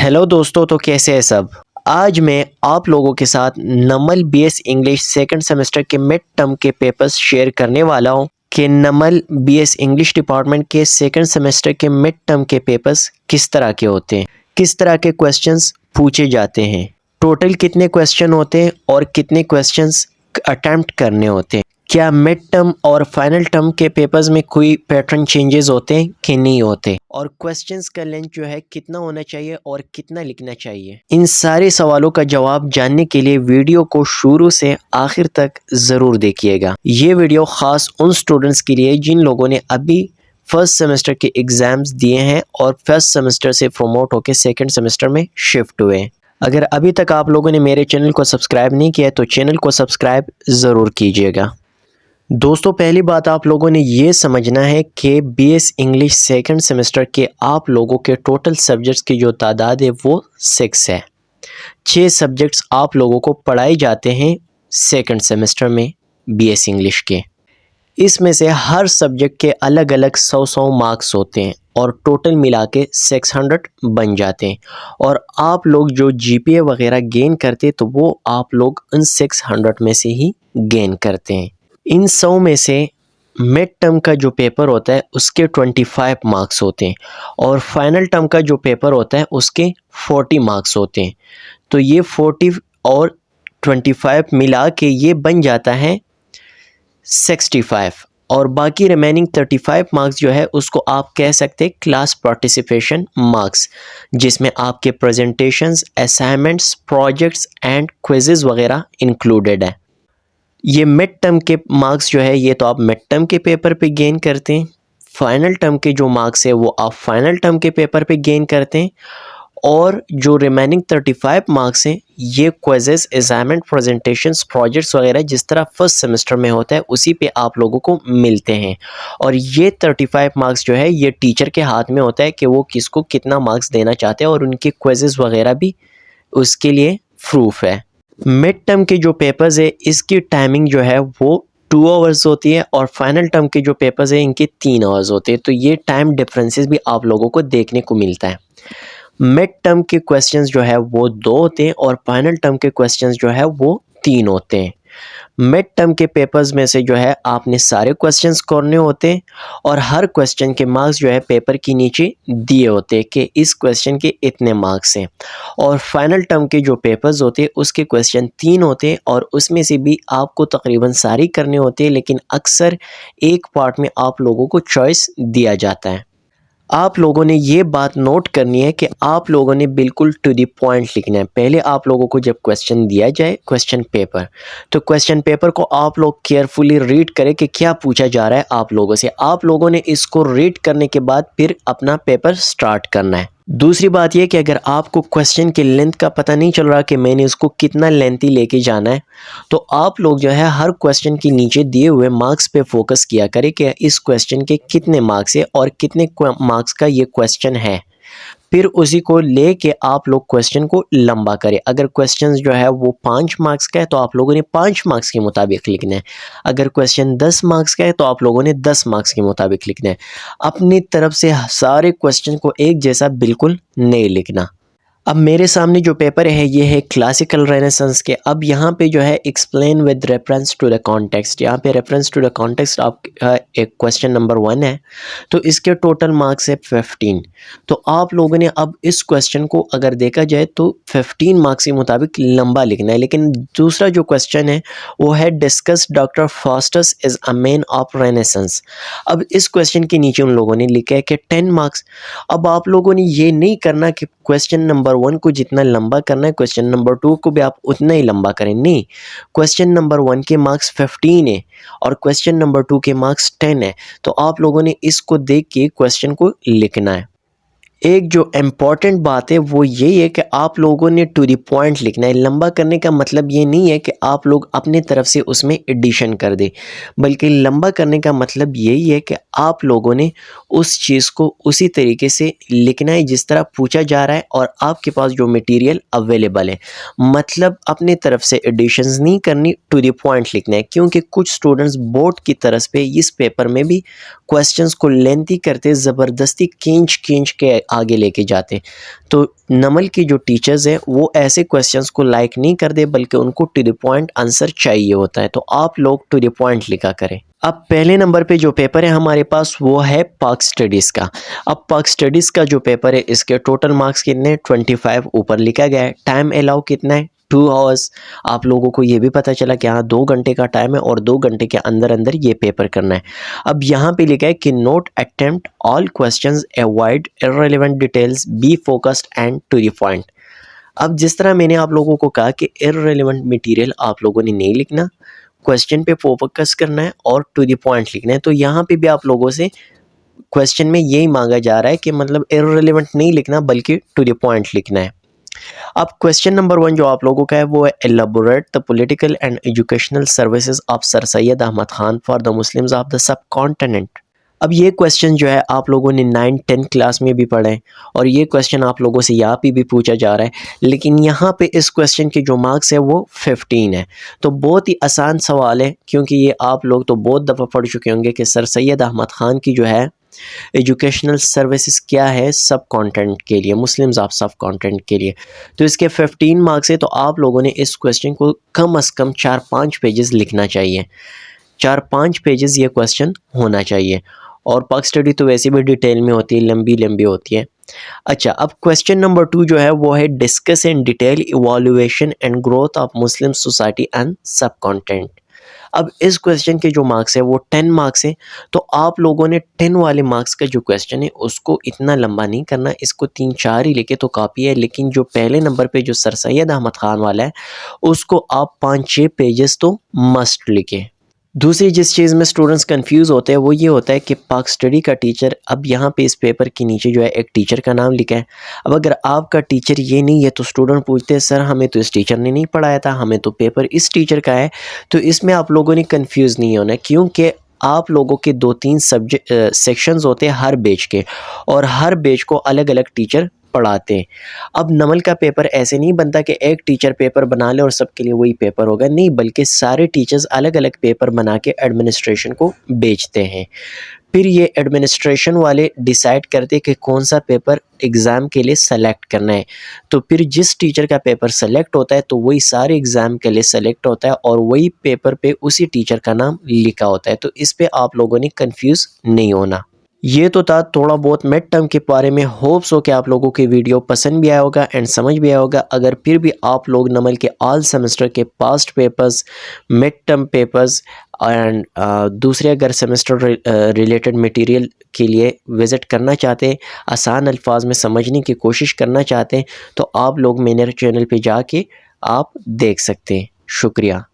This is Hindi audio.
हेलो दोस्तों, तो कैसे हैं सब। आज मैं आप लोगों के साथ नमल बीएस इंग्लिश सेकंड सेमेस्टर के मिड टर्म के पेपर्स शेयर करने वाला हूं कि नमल बीएस इंग्लिश डिपार्टमेंट के सेकंड सेमेस्टर के मिड टर्म के पेपर्स किस तरह के होते हैं, किस तरह के क्वेश्चंस पूछे जाते हैं, टोटल कितने क्वेश्चन होते हैं और कितने क्वेश्चंस अटेम्प्ट करने होते हैं, क्या मिड टर्म और फाइनल टर्म के पेपर्स में कोई पैटर्न चेंजेस होते हैं कि नहीं होते, और क्वेश्चंस का लेंथ जो है कितना होना चाहिए और कितना लिखना चाहिए। इन सारे सवालों का जवाब जानने के लिए वीडियो को शुरू से आखिर तक ज़रूर देखिएगा। ये वीडियो ख़ास उन स्टूडेंट्स के लिए जिन लोगों ने अभी फर्स्ट सेमेस्टर के एग्ज़ाम्स दिए हैं और फर्स्ट सेमेस्टर से प्रमोट होकर सेकेंड सेमेस्टर में शिफ्ट हुए हैं। अगर अभी तक आप लोगों ने मेरे चैनल को सब्सक्राइब नहीं किया है तो चैनल को सब्सक्राइब ज़रूर कीजिएगा। दोस्तों, पहली बात आप लोगों ने ये समझना है कि बीएस इंग्लिश सेकंड सेमेस्टर के आप लोगों के टोटल सब्जेक्ट्स की जो तादाद है वो 6 है। 6 सब्जेक्ट्स आप लोगों को पढ़ाए जाते हैं सेकंड सेमेस्टर में बीएस इंग्लिश के। इसमें से हर सब्जेक्ट के अलग अलग 100 मार्क्स होते हैं और टोटल मिला के 600 बन जाते हैं। और आप लोग जो जीपीए वगैरह गेन करते तो वो आप लोग उन 600 में से ही गेन करते हैं। इन 100 में से मिड टर्म का जो पेपर होता है उसके 25 मार्क्स होते हैं और फाइनल टर्म का जो पेपर होता है उसके 40 मार्क्स होते हैं। तो ये 40 और 25 मिला के ये बन जाता है 65 और बाकी रिमेनिंग 35 मार्क्स जो है उसको आप कह सकते हैं क्लास पार्टिसिपेशन मार्क्स, जिसमें आपके presentations, assignments, projects and quizzes वगैरह इंक्लूडेड है। ये मिड टर्म के मार्क्स जो है ये तो आप मिड टर्म के पेपर पे गेन करते हैं। फाइनल टर्म के जो मार्क्स है वो आप फाइनल टर्म के पेपर पे गेन करते हैं और जो रिमेनिंग 35 मार्क्स हैं ये क्विजेस, असाइनमेंट, प्रेजेंटेशंस, प्रोजेक्ट्स वगैरह जिस तरह फर्स्ट सेमेस्टर में होता है उसी पे आप लोगों को मिलते हैं। और ये 35 मार्क्स जो है ये टीचर के हाथ में होता है कि वो किसको कितना मार्क्स देना चाहते हैं और उनके क्विजेस वगैरह भी उसके लिए प्रूफ है। मिड टर्म के जो पेपर्स है इसकी टाइमिंग जो है वो 2 आवर्स होती है और फाइनल टर्म के जो पेपर्स है इनके 3 आवर्स होते हैं। तो ये टाइम डिफरेंसेस भी आप लोगों को देखने को मिलता है। मिड टर्म के क्वेश्चंस जो है वो 2 होते हैं और फाइनल टर्म के क्वेश्चंस जो है वो 3 होते हैं। मिड टर्म के पेपर्स में से जो है आपने सारे क्वेश्चंस करने होते हैं और हर क्वेश्चन के मार्क्स जो है पेपर के नीचे दिए होते हैं कि इस क्वेश्चन के इतने मार्क्स हैं। और फाइनल टर्म के जो पेपर्स होते हैं उसके क्वेश्चन 3 होते हैं और उसमें से भी आपको तकरीबन सारी करने होते हैं, लेकिन अक्सर एक पार्ट में आप लोगों को चॉइस दिया जाता है। आप लोगों ने ये बात नोट करनी है कि आप लोगों ने बिल्कुल टू द पॉइंट लिखना है। पहले आप लोगों को जब क्वेश्चन दिया जाए क्वेश्चन पेपर, तो क्वेश्चन पेपर को आप लोग केयरफुली रीड करें कि क्या पूछा जा रहा है आप लोगों से। आप लोगों ने इसको रीड करने के बाद फिर अपना पेपर स्टार्ट करना है। दूसरी बात यह कि अगर आपको क्वेश्चन की लेंथ का पता नहीं चल रहा कि मैंने इसको कितना लेंथी लेके जाना है, तो आप लोग जो है हर क्वेश्चन के नीचे दिए हुए मार्क्स पे फोकस किया करें कि इस क्वेश्चन के कितने मार्क्स है और कितने मार्क्स का ये क्वेश्चन है। फिर उसी को लेके आप लोग क्वेश्चन को लंबा करें। अगर क्वेश्चन जो है वो 5 मार्क्स का है तो आप लोगों ने 5 मार्क्स के मुताबिक लिखना है। अगर क्वेश्चन 10 मार्क्स का है तो आप लोगों ने 10 मार्क्स के मुताबिक लिखना है। अपनी तरफ से सारे क्वेश्चन को एक जैसा बिल्कुल नहीं लिखना। अब मेरे सामने जो पेपर है ये है क्लासिकल रेनेसांस के। अब यहाँ पे जो है explain with reference to the context, यहाँ पे रेफरेंस टू द कॉन्टेक्स्ट आप एक क्वेश्चन नंबर 1 है तो इसके टोटल मार्क्स है 15। तो आप लोगों ने अब इस क्वेश्चन को अगर देखा जाए तो 15 मार्क्स के मुताबिक लंबा लिखना है। लेकिन दूसरा जो क्वेश्चन है वो है discuss doctor Faustus is a man of renaissance. अब इस क्वेश्चन के नीचे उन लोगों ने लिखा है कि 10 मार्क्स। अब आप लोगों ने ये नहीं करना कि क्वेश्चन नंबर 1 को जितना लंबा करना है क्वेश्चन नंबर 2 को भी आप उतना ही लंबा करें, नहीं। क्वेश्चन नंबर 1 के मार्क्स 15 है और क्वेश्चन नंबर 2 के मार्क्स 10 है। तो आप लोगों ने इसको देख के क्वेश्चन को लिखना है। एक जो इम्पॉर्टेंट बात है वो यही है कि आप लोगों ने टू द पॉइंट लिखना है। लंबा करने का मतलब ये नहीं है कि आप लोग अपने तरफ से उसमें एडिशन कर दें, बल्कि लंबा करने का मतलब यही है कि आप लोगों ने उस चीज़ को उसी तरीके से लिखना है जिस तरह पूछा जा रहा है और आपके पास जो मटेरियल अवेलेबल है। मतलब अपने तरफ से एडिशंस नहीं करनी, टू द पॉइंट लिखना है। क्योंकि कुछ स्टूडेंट्स बोर्ड की तरफ पे इस पेपर में भी क्वेश्चंस को लेंथी करते ज़बरदस्ती खींच खींच के आगे लेके जाते। तो नमल के जो टीचर्स हैं वो ऐसे क्वेश्चंस को लाइक नहीं करते, बल्कि उनको टू द पॉइंट आंसर चाहिए होता है। तो आप लोग टू द पॉइंट लिखा करें। अब पहले नंबर पे जो पेपर है हमारे पास वो है पाक स्टडीज़ का। अब पाक स्टडीज़ का जो पेपर है इसके टोटल मार्क्स कितने 25 ऊपर लिखा गया है। टाइम अलाउ कितना है 2 आवर्स। आप लोगों को ये भी पता चला कि हाँ 2 घंटे का टाइम है और 2 घंटे के अंदर अंदर ये पेपर करना है। अब यहाँ पे लिखा है कि note attempt all questions, avoid irrelevant details, be focused and to the point. अब जिस तरह मैंने आप लोगों को कहा कि इररिलेवेंट मटेरियल आप लोगों ने नहीं लिखना, क्वेश्चन पे फोकस करना है और टू द पॉइंट लिखना है। तो यहाँ पे भी आप लोगों से क्वेश्चन में यही मांगा जा रहा है कि मतलब इररिलेवेंट नहीं लिखना बल्कि टू द पॉइंट लिखना है। अब क्वेश्चन नंबर 1 जो आप लोगों का है वो है elaborate the political and educational services of sir Syed Ahmad Khan for the Muslims of the subcontinent. अब ये क्वेश्चन जो है आप लोगों ने 9-10 क्लास में भी पढ़ा है और ये क्वेश्चन आप लोगों से यहाँ पे भी पूछा जा रहा है, लेकिन यहाँ पे इस क्वेश्चन के जो मार्क्स है वो 15 है। तो बहुत ही आसान सवाल है, क्योंकि ये आप लोग तो बहुत दफ़ा पढ़ चुके होंगे कि सर सैयद अहमद खान की जो है एजुकेशनल सर्विसेज क्या है सब कॉन्टेंट के लिए, मुस्लिम्स ऑफ सब कॉन्टेंट के लिए। तो इसके 15 मार्क्स है, तो आप लोगों ने इस क्वेश्चन को कम अज़ कम 4-5 पेजेस लिखना चाहिए। 4-5 पेजेस ये क्वेश्चन होना चाहिए। और पाक स्टडी तो वैसे भी डिटेल में होती है, लंबी लंबी होती है। अच्छा, अब क्वेश्चन नंबर 2 जो है वो है discuss in detail evolution and growth of Muslim society and सब कॉन्टेंट। अब इस क्वेश्चन के जो मार्क्स है वो 10 मार्क्स है। तो आप लोगों ने 10 वाले मार्क्स का जो क्वेश्चन है उसको इतना लंबा नहीं करना, इसको 3-4 ही लिखे तो काफ़ी है। लेकिन जो पहले नंबर पे जो सर सैयद अहमद खान वाला है उसको आप 5-6 पेजेस तो मस्ट लिखे। दूसरी जिस चीज़ में स्टूडेंट्स कंफ्यूज होते हैं वो ये होता है कि पाक स्टडी का टीचर, अब यहाँ पे इस पेपर के नीचे जो है एक टीचर का नाम लिखा है। अब अगर आपका टीचर ये नहीं है तो स्टूडेंट पूछते हैं सर हमें तो इस टीचर ने नहीं पढ़ाया था, हमें तो पेपर इस टीचर का है। तो इसमें आप लोगों ने कंफ्यूज नहीं होना, क्योंकि आप लोगों के 2-3 सब्जेक्ट सेक्शंस होते हैं हर बैच के, और हर बैच को अलग अलग टीचर पढ़ाते हैं। अब नमल का पेपर ऐसे नहीं बनता कि एक टीचर पेपर बना ले और सबके लिए वही पेपर होगा, नहीं, बल्कि सारे टीचर्स अलग अलग पेपर बना के एडमिनिस्ट्रेशन को बेचते हैं। फिर ये एडमिनिस्ट्रेशन वाले डिसाइड करते हैं कि कौन सा पेपर एग्ज़ाम के लिए सेलेक्ट करना है। तो फिर जिस टीचर का पेपर सेलेक्ट होता है तो वही सारे एग्ज़ाम के लिए सेलेक्ट होता है और वही पेपर पे उसी टीचर का नाम लिखा होता है। तो इस पे आप लोगों ने कंफ्यूज नहीं होना। ये तो था थोड़ा बहुत मिड टर्म के बारे में। होप्स हो कि आप लोगों की वीडियो पसंद भी आया होगा एंड समझ भी आया होगा। अगर फिर भी आप लोग नमल के ऑल सेमेस्टर के past papers, mid term papers and दूसरे अगर सेमेस्टर रिलेटेड मटेरियल के लिए विज़िट करना चाहते हैं, आसान अल्फाज में समझने की कोशिश करना चाहते हैं, तो आप लोग मेरे चैनल पे जाके आप देख सकते हैं। शुक्रिया।